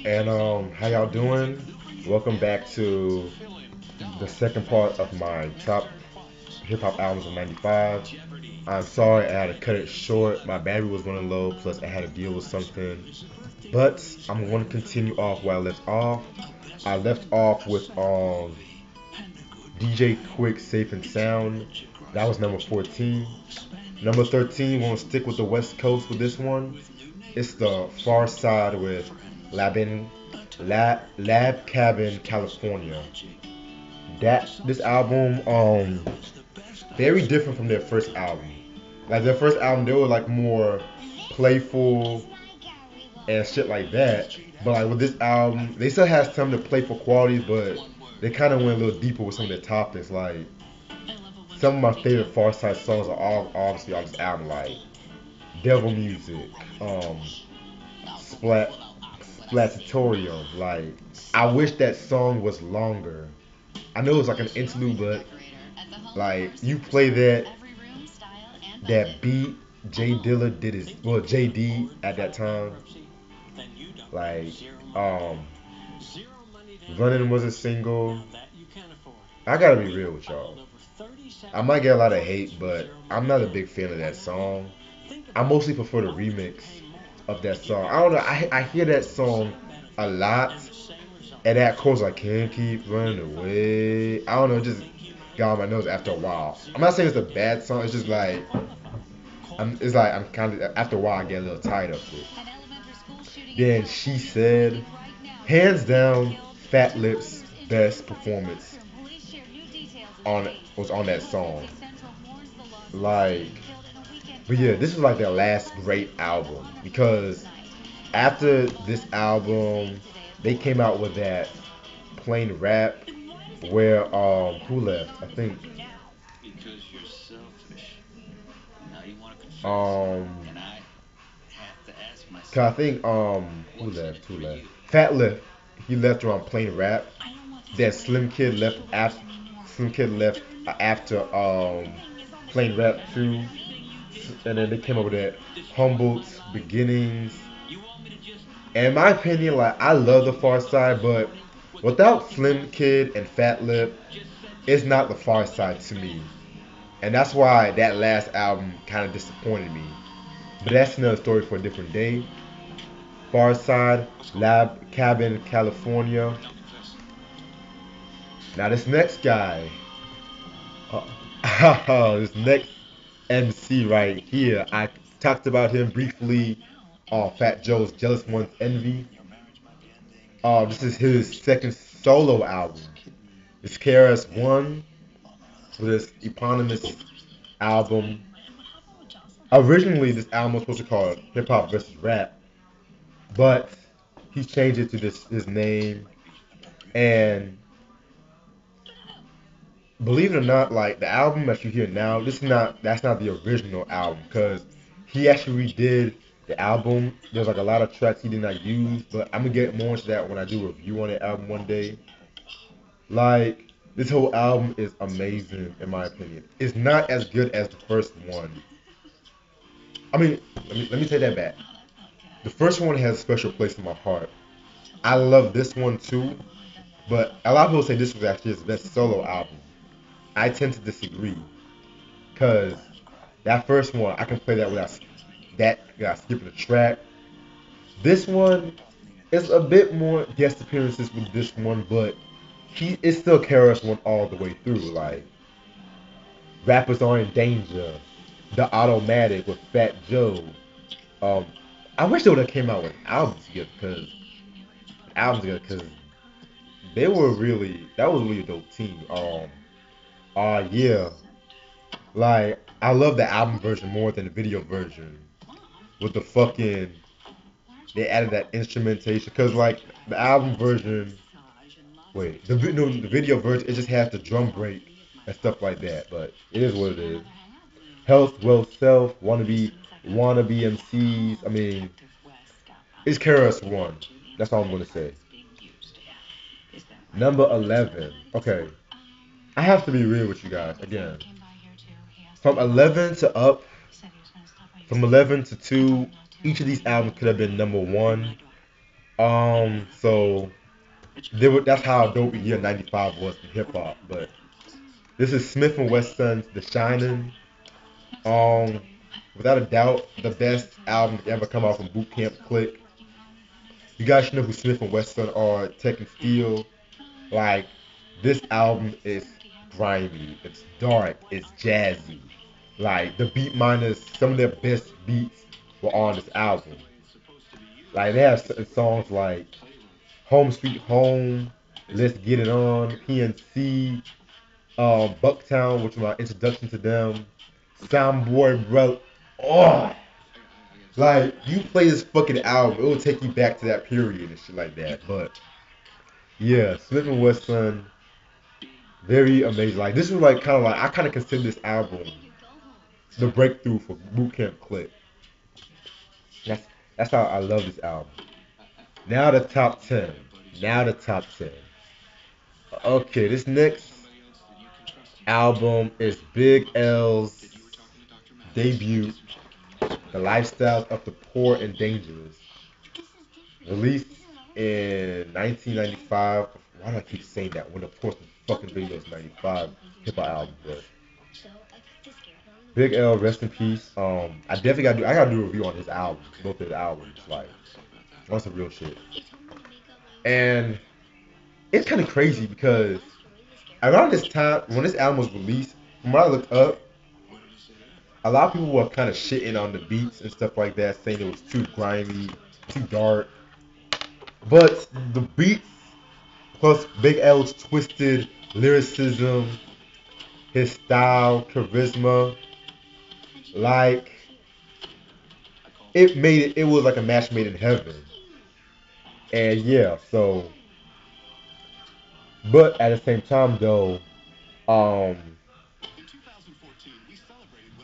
And how y'all doing? Welcome back to the second part of my top hip hop albums of '95. I'm sorry I had to cut it short. My battery was running low, plus I had to deal with something. But I'm going to continue off where I left off. I left off with DJ Quick, Safe and Sound. That was number 14. Number 13, we're going to stick with the West Coast with this one. It's the Far Side with Lab Cabin, California. This album, very different from their first album. Like their first album, they were like more playful and shit like that. But like with this album, they still have some of the playful qualities, but they kind of went a little deeper with some of their topics. Like some of my favorite Far Side songs are all obviously on this album, like Devil Music, um, Splat, Splatatorium. Like I wish that song was longer. I know it's like an interlude, but like you play that beat, Jay Dilla did his well JD at that time. Like um, Running was a single. I gotta be real with y'all. I might get a lot of hate, but I'm not a big fan of that song. I mostly prefer the remix of that song. I don't know. I hear that song a lot, and that chorus I can't keep running away. I don't know. It just got on my nose after a while. I'm not saying it's a bad song. It's just like I'm kind of after a while I get a little tired of it. Then she said, hands down, Fat Lips' best performance on was on that song. Like, but yeah, this was like their last great album because after this album, they came out with that plain rap where who left? I think um 'cause I think who left? Fat left. He left around plain rap. That Slim Kid left after plain rap too, and then they came up with that Humboldt's beginnings. And in my opinion, like I love the Far Side, but without Slim Kid and Fat Lip, it's not the Far Side to me. And that's why that last album kind of disappointed me. But that's another story for a different day. Far Side, Lab Cabin, California. Now this next guy, this next MC right here, I talked about him briefly on Fat Joe's Jealous One's Envy. This is his second solo album. It's KRS-One with his eponymous album. Originally, this album was supposed to be called Hip Hop versus Rap, but he changed it to this his name. And believe it or not, like the album that you hear now, this is not that's not the original album because he actually redid the album. There's like a lot of tracks he did not use, but I'm gonna get more into that when I do a review on the album one day. Like this whole album is amazing in my opinion. It's not as good as the first one. I mean, let me take that back. The first one has a special place in my heart. I love this one too, but a lot of people say this was actually his best solo album. I tend to disagree because that first one I can play that without skipping a track. This one is a bit more guest appearances with this one, but he is still carries one all the way through. Like rappers are in danger, the automatic with Fat Joe. Um, I wish they would have came out with albums because they were really that was really a dope team. Yeah, like I love the album version more than the video version with the fucking they added that instrumentation because like the album version wait no, the video version it just has the drum break and stuff like that but it is what it is. Health, wealth, self, wannabe MCs. I mean, it's KRS One. That's all I'm gonna say. Number 11. Okay, I have to be real with you guys again. From 11 to up, from 11 to 2, each of these albums could have been number one. So that's how dope the year '95 was for hip hop. But this is Smith and Wesson's The Shining. Um, Without a doubt, the best album to ever come out from Boot Camp Click. You guys should know who Smith and Wesson are. Tech and Steel. Like, this album is grimy. It's dark. It's jazzy. Like, the beat miners, some of their best beats were on this album. Like, they have certain songs like Home Sweet Home, Let's Get It On, PNC, Bucktown, which was my introduction to them. Soundboy, bro. Oh, like you play this fucking album, it will take you back to that period and shit like that. But yeah, Smith and Wesson, very amazing. Like this was like kind of like I kind of consider this album the breakthrough for Boot Camp Click. That's that's how I love this album. Now the top 10. Now the top 10. Okay, this next album is Big L's debut, The Lifestyles of the Poor and Dangerous. Released in 1995. Why do I keep saying that when of course the fucking video is 95 hip hop album, but Big L, rest in peace. I definitely gotta do a review on his albums, both of his albums. Like, that's some real shit. And it's kind of crazy because around this time when this album was released, from what I looked up, a lot of people were kind of shitting on the beats and stuff like that, saying it was too grimy, too dark. But the beats plus Big L's twisted lyricism, his style, charisma, like it was like a match made in heaven. And yeah, so but at the same time though, um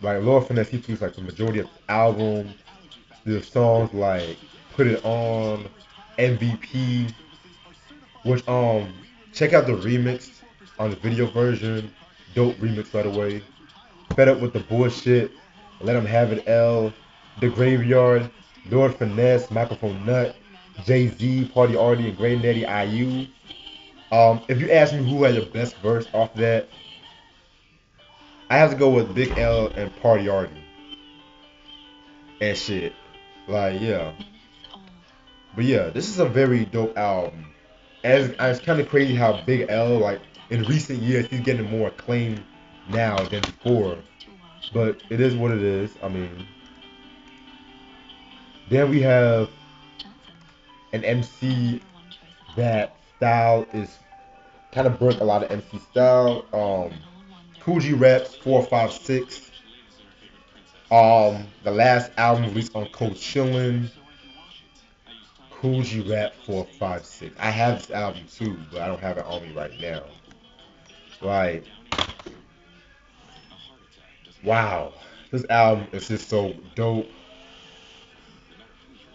like Lord Finesse he produced like the majority of the album. The songs like Put It On, MVP, which check out the remix on the video version. Dope remix by the way. Fed Up with the Bullshit, Let 'Em Have It L, The Graveyard, Lord Finesse, Microphone Nut, Jay-Z, Party Artie, and Granddaddy IU. If you ask me who had the best verse off that, I have to go with Big L and Party Artie and shit. Like, yeah. But yeah, this is a very dope album. And it's kind of crazy how Big L, like, in recent years, he's getting more acclaim now than before. But it is what it is. I mean, then we have an MC that style is kind of broke a lot of MC style. Queensryche 456. The last album released on Cold Chillin'. Queensryche 456. I have this album too, but I don't have it on me right now. Like, wow, this album is just so dope.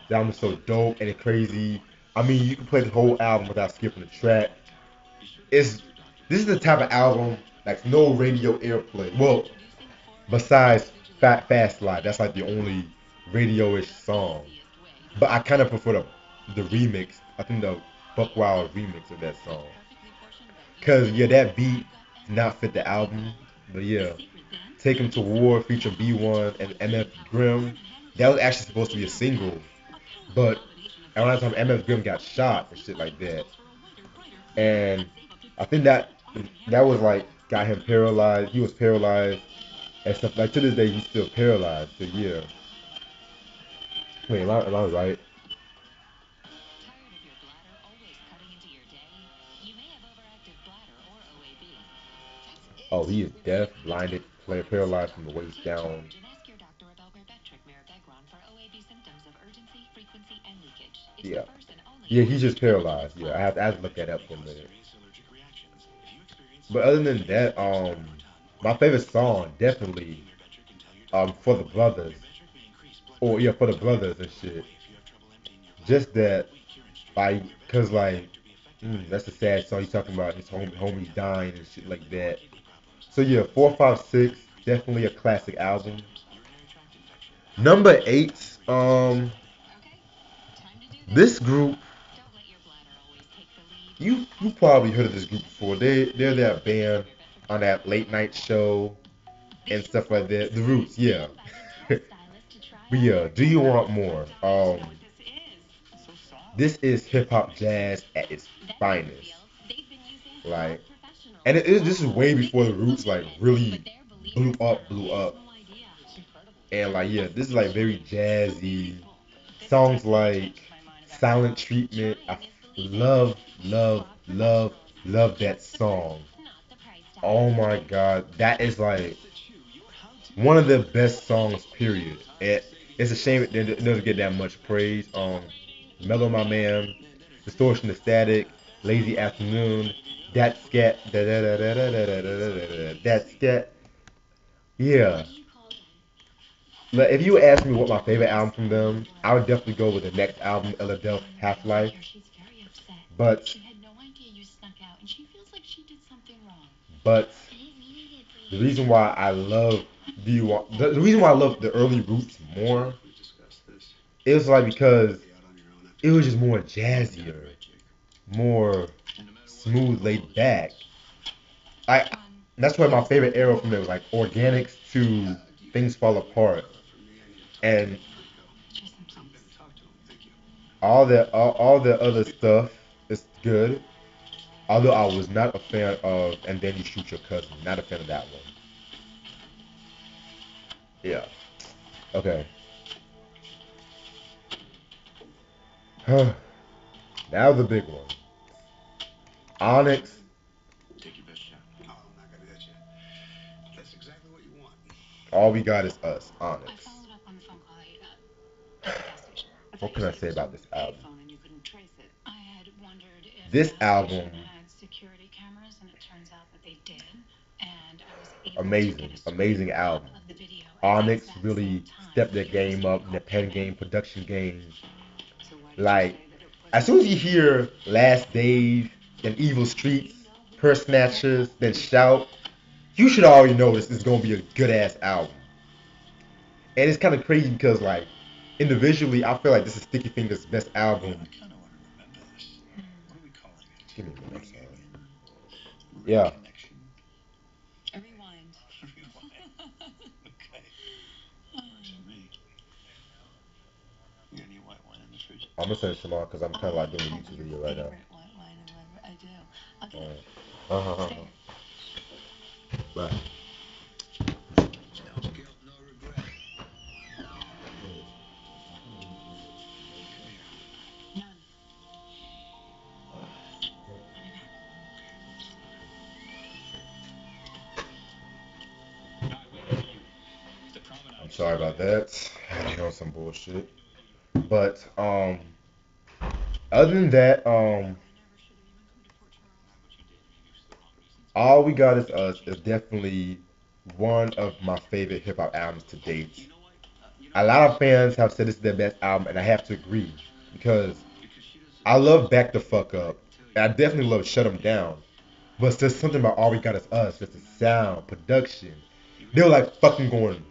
The album is so dope and crazy. I mean, you can play the whole album without skipping a track. It's This is the type of album like no radio airplay. Well, besides Fast Life, that's like the only radio-ish song. But I kind of prefer the remix. I think the Buck Wild remix of that song. Cause yeah, that beat did not fit the album. But yeah, Take Him to War featuring B1 and MF Grimm. That was actually supposed to be a single, but around the time MF Grimm got shot and shit like that, and I think that was like got him paralyzed. He was paralyzed and stuff. Like to this day, he's still paralyzed. So yeah. Wait, am I right? Oh, he is deaf, blinded, paralyzed from the waist down. Yeah. Yeah, he's just paralyzed. Yeah, I have to look that up for a minute. But other than that, my favorite song definitely for the brothers. Or yeah, for the brothers and shit. Just that, like, cause like, that's a sad song. He's talking about his homies dying and shit like that. So yeah, 456 definitely a classic album. Number eight, this group you probably heard of this group before. They're that band on that late night show and stuff like that. The Roots, yeah. But yeah, do you want more? This is hip hop jazz at its finest. Like, and this is way before the Roots like really blew up. And like, yeah, this is like very jazzy. Songs like Silent Treatment. I love, love, love, love that song. Oh my god, that is like one of the best songs. Period. It's a shame it doesn't get that much praise. Mellow My Man, Distortion the Static, Lazy Afternoon, That Scat, That Scat. Yeah. But if you ask me what my favorite album from them, I would definitely go with the next album, Eladel Half Life. But but the reason why I love the reason why I love the early Roots more is like because it was just more jazzier, more smooth, laid back. I that's why my favorite era from there was like Organics to Things Fall Apart, and all the other stuff is good. Although I was not a fan of And Then You Shoot Your Cousin, not a fan of that one. Yeah. Okay. Now the big one. Onyx. All we got is us. Onyx. What can I say about this album? This album, amazing, amazing album. Onyx really stepped their game up, their pen game, production game. Like, as soon as you hear Last Days, then Evil Streets, Purse Snatchers, then Shout, you should already know this is gonna be a good ass album. And it's kind of crazy because like individually, I feel like this is Sticky Fingers' best album. Give me a minute, I'm sorry. Yeah, I'm gonna send it to Shamar because I'm kind of like doing a YouTube video right now. Uh-huh. Bye. I'm sorry about that. I know some bullshit. But other than that, all we got is us is definitely one of my favorite hip hop albums to date. A lot of fans have said this is their best album, and I have to agree because I love Back the Fuck Up. And I definitely love Shut 'Em Down. But there's something about All We Got Is Us, just the sound, production. They were like fucking going.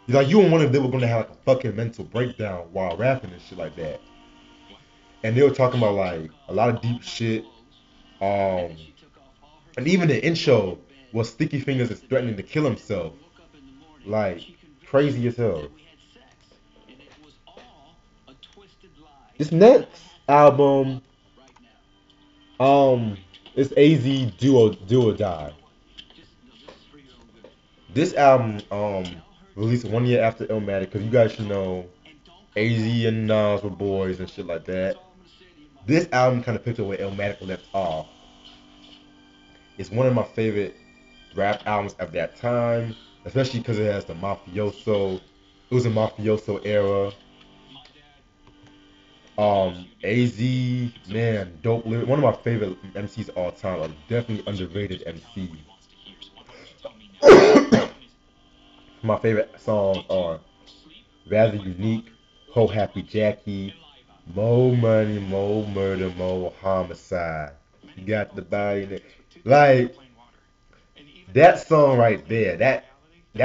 Like you and one of them were gonna have like a fucking mental breakdown while rapping and shit like that. And they were talking about like a lot of deep shit. Um, and even the intro was Sticky Fingers is threatening to kill himself. Like crazy as hell. This next album, um, is AZ Do or Die. This album, released 1 year after Illmatic, because you guys should know AZ and Nas were boys and shit like that. This album kind of picked up where Illmatic left off. It's one of my favorite rap albums of that time, especially because it has the mafioso. It was a mafioso era. AZ, man, dope lyric. One of my favorite MCs of all time. A definitely underrated MC. My favorite songs are Rather Unique, Ho Happy Jackie, Mo Money, Mo Murder, Mo Homicide. You got the body there. Like that song right there, that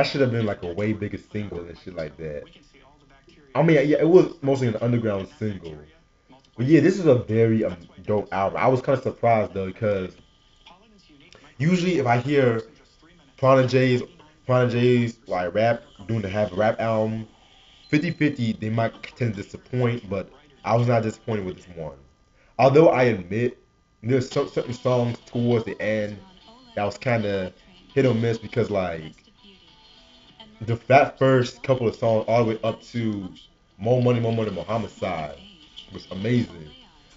should have been like a way bigger single and shit like that. I mean, yeah, it was mostly an underground single. But yeah, this is a very dope album. I was kind of surprised though because usually if I hear Prodigy's Prodigy's like rap doing the have a rap album, 50-50 they might tend to disappoint, but I was not disappointed with this one. Although I admit there's some certain songs towards the end that was kind of hit or miss because like that first couple of songs all the way up to More Money, More Homicide was amazing.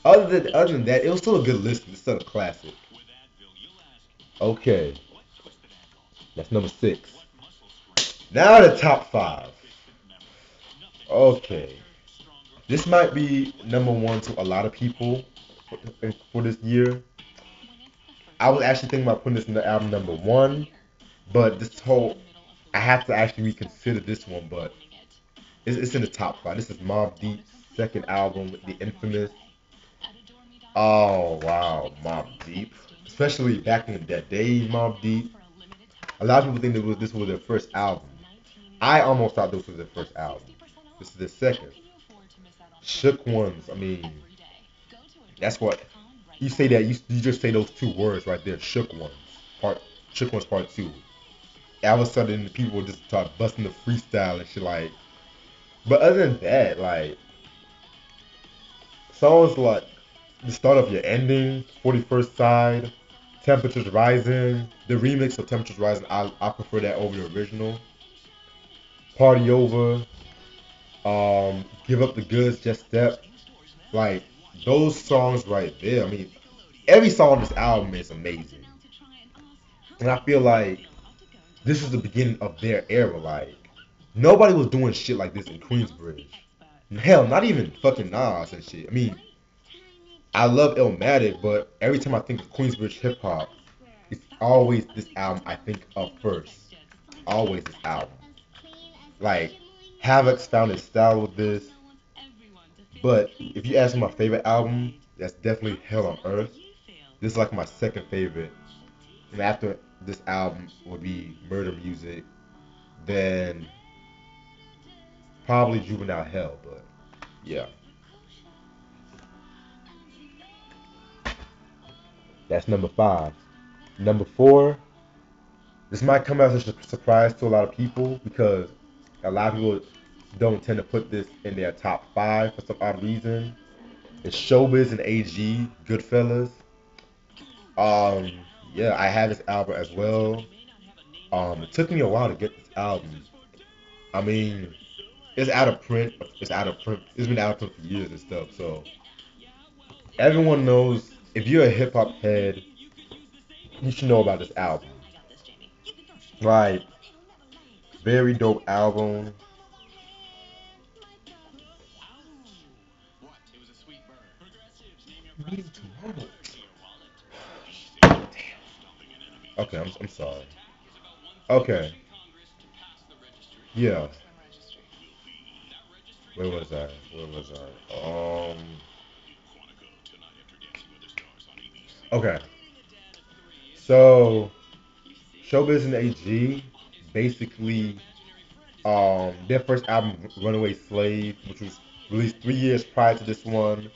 Other than that, it was still a good listen. It's still a classic. Okay, that's number six. Now the top five. Okay, this might be number one to a lot of people for this year. I was actually thinking about putting this in the album number one, but this whole I have to actually reconsider this one. But it's in the top five. This is Mobb Deep's second album, The Infamous. Oh wow, Mobb Deep. Especially back in that day, Mobb Deep. A lot of people think this was their first album. I almost thought this was their first album. This is their second. Shook Ones. I mean, that's what you say that you just say those two words right there. Shook Ones. Part Shook Ones Part Two. All of a sudden, people just start busting the freestyle and shit like. But other than that, like songs like the start of your ending, 41st side, temperatures rising, the remix of temperatures rising. I prefer that over the original. Party over, give up the goods, just step. Like those songs right there. I mean, every song on this album is amazing, and I feel like this is the beginning of their era. Like nobody was doing shit like this in Queensbridge. Hell, not even fucking Nas and shit. I mean, I love Illmatic, but every time I think of Queensbridge hip hop, it's always this album I think of first. Always this album. Like Havoc's found his style with this, but if you ask me my favorite album, that's definitely Hell on Earth. This is like my second favorite, and after this album would be Murder Music, then probably Juvenile Hell. But yeah, that's number five. Number four, this might come as a surprise to a lot of people because a lot of people don't tend to put this in their top five for some odd reason. It's Showbiz and AG, Goodfellas. Um, yeah, I have this album as well. It took me a while to get this album. I mean, it's out of print. It's out of print. It's been out of print for years and stuff. So everyone knows if you're a hip hop head, you should know about this album. Right, very dope album. Me tomorrow. Okay, I'm sorry. Okay, yeah. Where was I? Where was I? Okay. So, Showbiz and AG, basically, their first album, Runaway Slave, which was released 3 years prior to this one.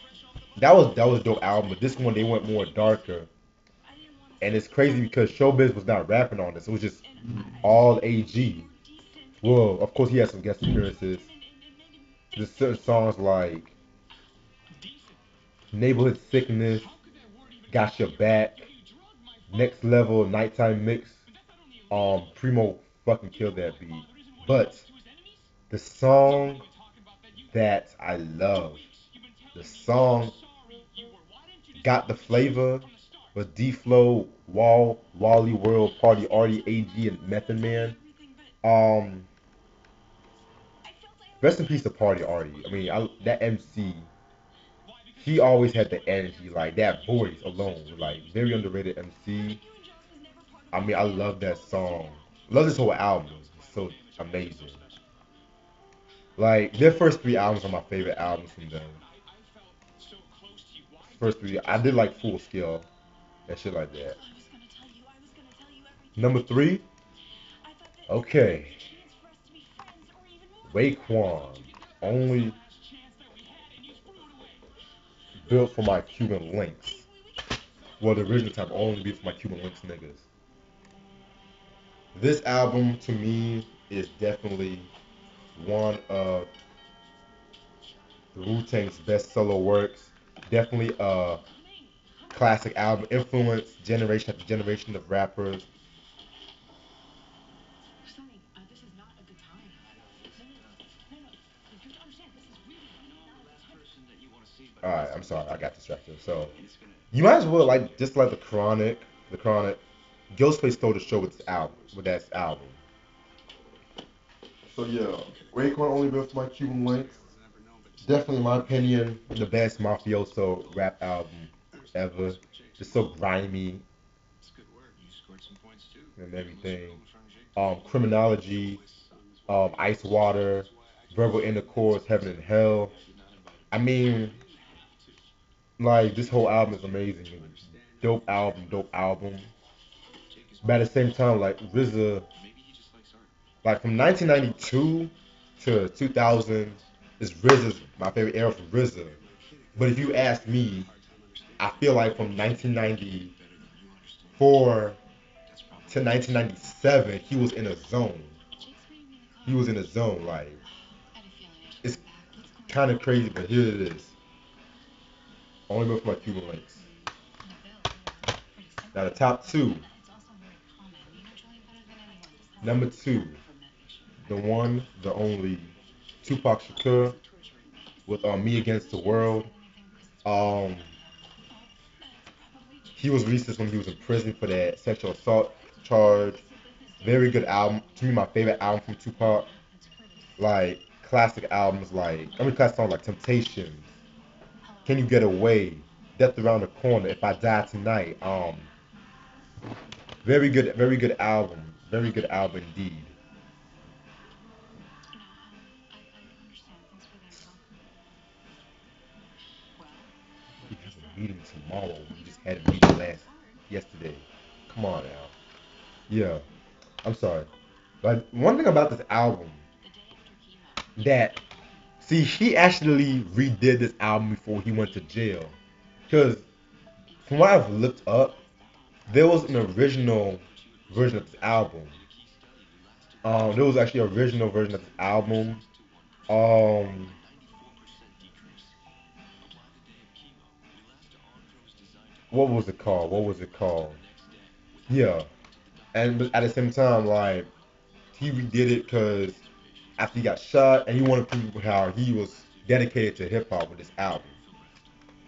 That was a dope album, but this one they went more darker, and it's crazy because Showbiz was not rapping on this. It was just all AG. Well, of course he had some guest appearances. There's certain songs like Neighborhood Sickness, Got Your Back, Next Level, Nighttime Mix. Primo fucking killed that beat. But the song that I love, the song Got the Flavor with D Flow, Wally World, Party Artie, AG, and Method Man. Um, Rest in peace to Party Artie. I mean, that MC, he always had the energy, like that voice alone, like very underrated MC. I mean, I love that song. Love this whole album. It's so amazing. Like their first three albums are my favorite albums from them. First three, I did like Full Scale and shit like that. Number three, okay, Raekwon. Only built for my Cuban links. Well, the original time only built for my Cuban links niggas. This album to me is definitely one of the Wu-Tang's best solo works. Definitely a classic album, influenced generation after generation of rappers. All right, I'm sorry, I got distracted. So you might as well like just like the Chronic. Ghostface stole the show with this album, with that album. So yeah, Raekwon only built for my Cuban links. Definitely, in my opinion, the best mafioso rap album ever. Just so grimy and everything. Criminology, Ice Water, Verbal Intercourse, Heaven and Hell. I mean, like this whole album is amazing. Dope album, dope album. But at the same time, like RZA, like from 1992 to 2000, is RZA's my favorite era for RZA. But if you ask me, I feel like from 1994 to 1997, he was in a zone. He was in a zone. Like it's kind of crazy, but here it is. Only with my Cuban links. Now the top two. Number two, the one, the only, Tupac Shakur with Me Against the World. Um, he was released this when he was in prison for that sexual assault charge. Very good album. To me, my favorite album from Tupac. Like classic albums, classic songs like Temptations, Can You Get Away, Death Around the Corner, If I Die Tonight. Very good album. Very good album indeed. We have a meeting tomorrow. We just had a meeting yesterday. Come on now. Yeah, I'm sorry. But one thing about this album that see he actually redid this album before he went to jail. Because from what I've looked up, there was an original version of this album. There was actually an original version of this album. Um, what was it called? What was it called? Yeah, and but at the same time, like he redid it because after he got shot, and he wanted to prove how he was dedicated to hip hop with this album.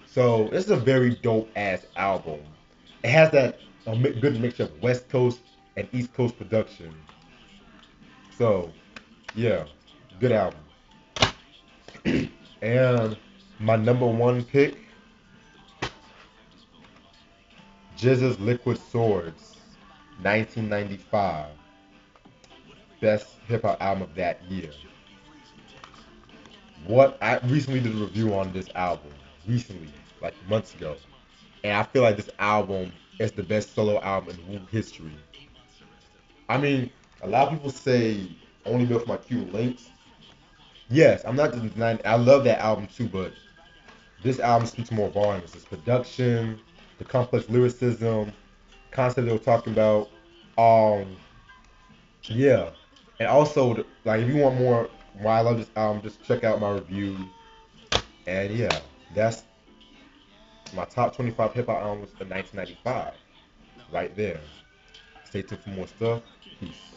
So this is a very dope ass album. It has that good mixture of West Coast and East Coast production. So yeah, good album. And my number one pick, Jizz's Liquid Swords, 1995, best hip hop album of that year. What I recently did a review on this album, recently, like months ago, and I feel like this album is the best solo album in Wu history. I mean, a lot of people say only built for my Cuban links. Yes, I'm not denying. I love that album too, but this album speaks more volumes. Its production, the complex lyricism, concept they were talking about. Um, yeah, and also like if you want more, why I love this album, just check out my review. And yeah, that's my top 25 hip hop albums of 1995, right there. Stay tuned for more stuff. Peace.